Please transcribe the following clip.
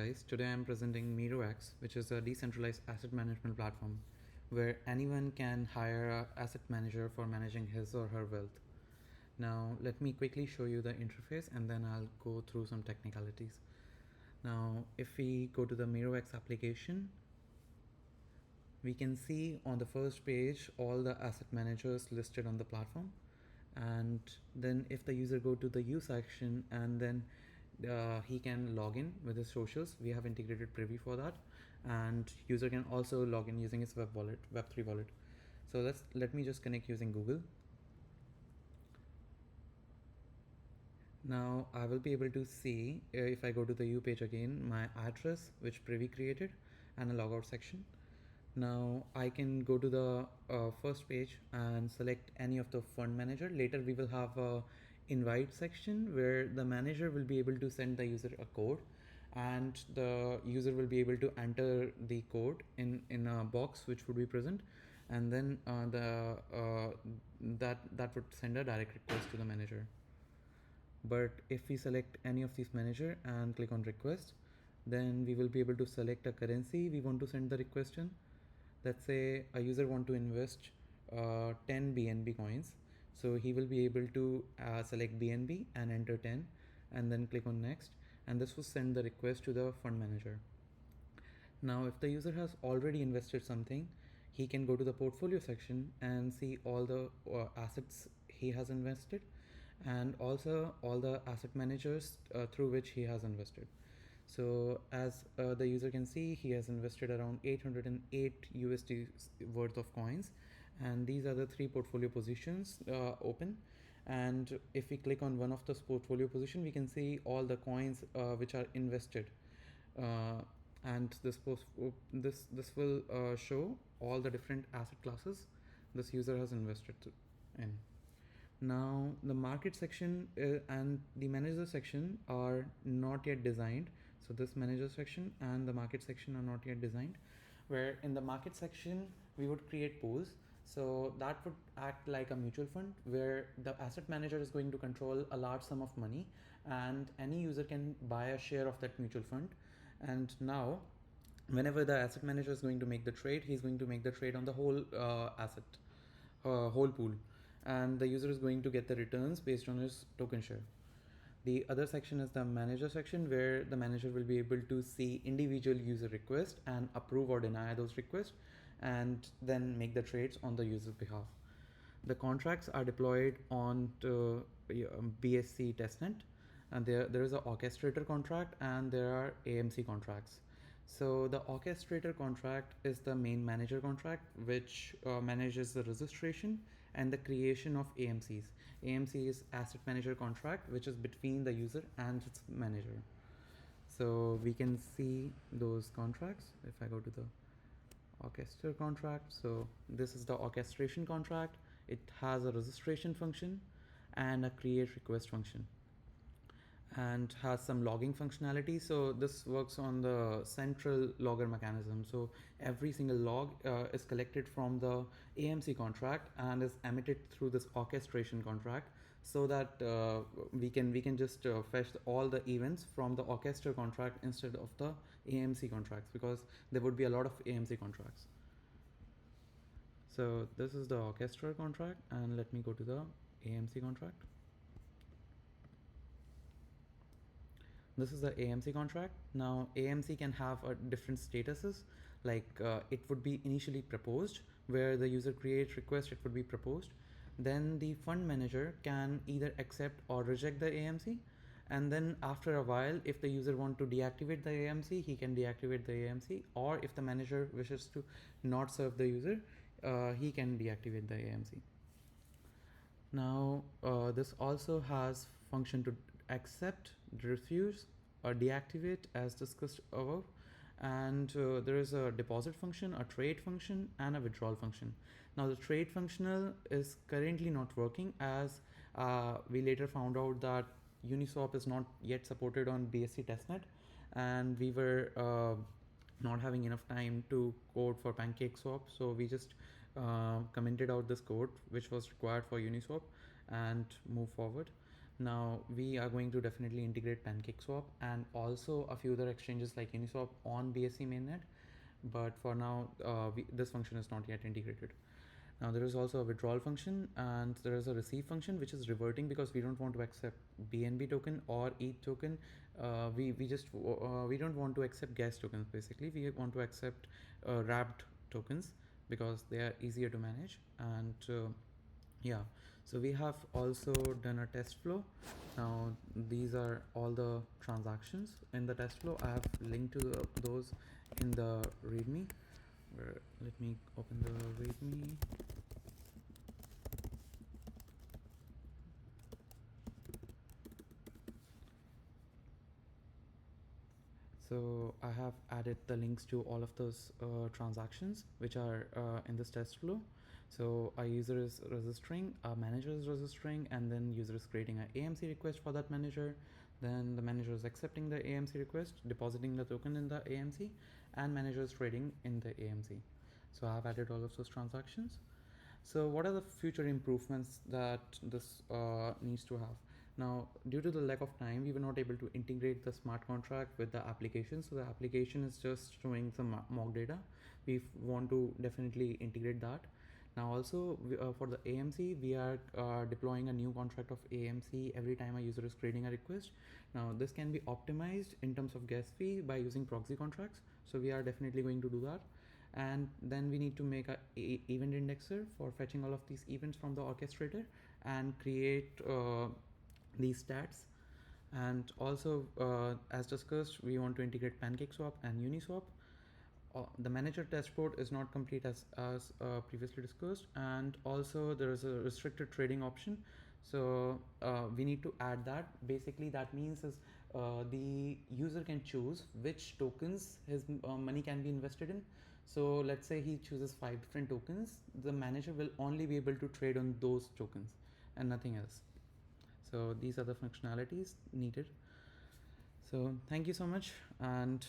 Guys, today I'm presenting MiroX, which is a decentralized asset management platform where anyone can hire an asset manager for managing his or her wealth. Now, let me quickly show you the interface and then I'll go through some technicalities. Now, if we go to the MiroX application, we can see on the first page all the asset managers listed on the platform. And then if the user go to the U section and then he can log in with his socials. We have integrated Privy for that, and user can also log in using his Web3 wallet. So let me just connect using Google. Now I will be able to see if I go to the U page again, my address which Privy created and a logout section. Now I can go to the first page and select any of the fund manager. Later we will have a invite section where the manager will be able to send the user a code, and the user will be able to enter the code in a box which would be present, and then that would send a direct request to the manager. But if we select any of these manager and click on request, then we will be able to select a currency we want to send the request in. Let's say a user want to invest 10 BNB coins. So he will be able to select BNB and enter 10 and then click on next, and this will send the request to the fund manager. Now if the user has already invested something, he can go to the portfolio section and see all the assets he has invested and also all the asset managers through which he has invested. So as the user can see, he has invested around 808 USD worth of coins, and these are the 3 portfolio positions open. And if we click on one of those portfolio position, we can see all the coins which are invested, and this will show all the different asset classes this user has invested in. Now the market section and the manager section are not yet designed. So this manager section and the market section are not yet designed, where in the market section we would create pools. So that would act like a mutual fund where the asset manager is going to control a large sum of money and any user can buy a share of that mutual fund. And now whenever the asset manager is going to make the trade, he's going to make the trade on the whole whole pool, and the user is going to get the returns based on his token share. The other section is the manager section, where the manager will be able to see individual user requests and approve or deny those requests and then make the trades on the user's behalf. The contracts are deployed on to BSC testnet, and there is an orchestrator contract and there are AMC contracts. So the orchestrator contract is the main manager contract which manages the registration and the creation of AMCs. AMC is asset manager contract, which is between the user and its manager. So we can see those contracts if I go to the orchestrator contract. So this is the orchestration contract. It has a registration function and a create request function, and has some logging functionality. So this works on the central logger mechanism. So every single log is collected from the AMC contract and is emitted through this orchestration contract, so that we can just fetch all the events from the orchestra contract instead of the AMC contracts, because there would be a lot of AMC contracts. So this is the orchestra contract, and let me go to the AMC contract. This is the AMC contract. Now AMC can have different statuses, like it would be initially proposed, where the user creates request, it would be proposed. Then the fund manager can either accept or reject the AMC, and then after a while, if the user want to deactivate the AMC, he can deactivate the AMC, or if the manager wishes to not serve the user, he can deactivate the AMC. Now this also has function to accept, refuse, or deactivate as discussed above, and there is a deposit function, a trade function, and a withdrawal function. Now the trade functional is currently not working, as we later found out that Uniswap is not yet supported on BSC testnet, and we were not having enough time to code for PancakeSwap, so we just commented out this code which was required for Uniswap and move forward. Now we are going to definitely integrate PancakeSwap and also a few other exchanges like Uniswap on BSC mainnet. But for now, this function is not yet integrated. Now there is also a withdrawal function and there is a receive function which is reverting because we don't want to accept BNB token or ETH token. We don't want to accept gas tokens. Basically, we want to accept wrapped tokens because they are easier to manage. And yeah, so we have also done a test flow. Now these are all the transactions in the test flow. I have linked to those in the README. Let me open the README. So I have added the links to all of those transactions which are in this test flow. So a user is registering, a manager is registering, and then user is creating an AMC request for that manager. Then the manager is accepting the AMC request, depositing the token in the AMC, and manager is trading in the AMC. So I have added all of those transactions. So what are the future improvements that this needs to have? Now, due to the lack of time, we were not able to integrate the smart contract with the application. So the application is just showing some mock data. We want to definitely integrate that. Now also for the AMC, we are deploying a new contract of AMC every time a user is creating a request. Now this can be optimized in terms of gas fee by using proxy contracts. So we are definitely going to do that. And then we need to make a event indexer for fetching all of these events from the orchestrator and create these stats. And also as discussed, we want to integrate PancakeSwap and Uniswap. The manager dashboard is not complete as previously discussed, and also there is a restricted trading option. So we need to add that. Basically that means is the user can choose which tokens his money can be invested in. So let's say he chooses 5 different tokens, the manager will only be able to trade on those tokens and nothing else. So these are the functionalities needed. So thank you so much, and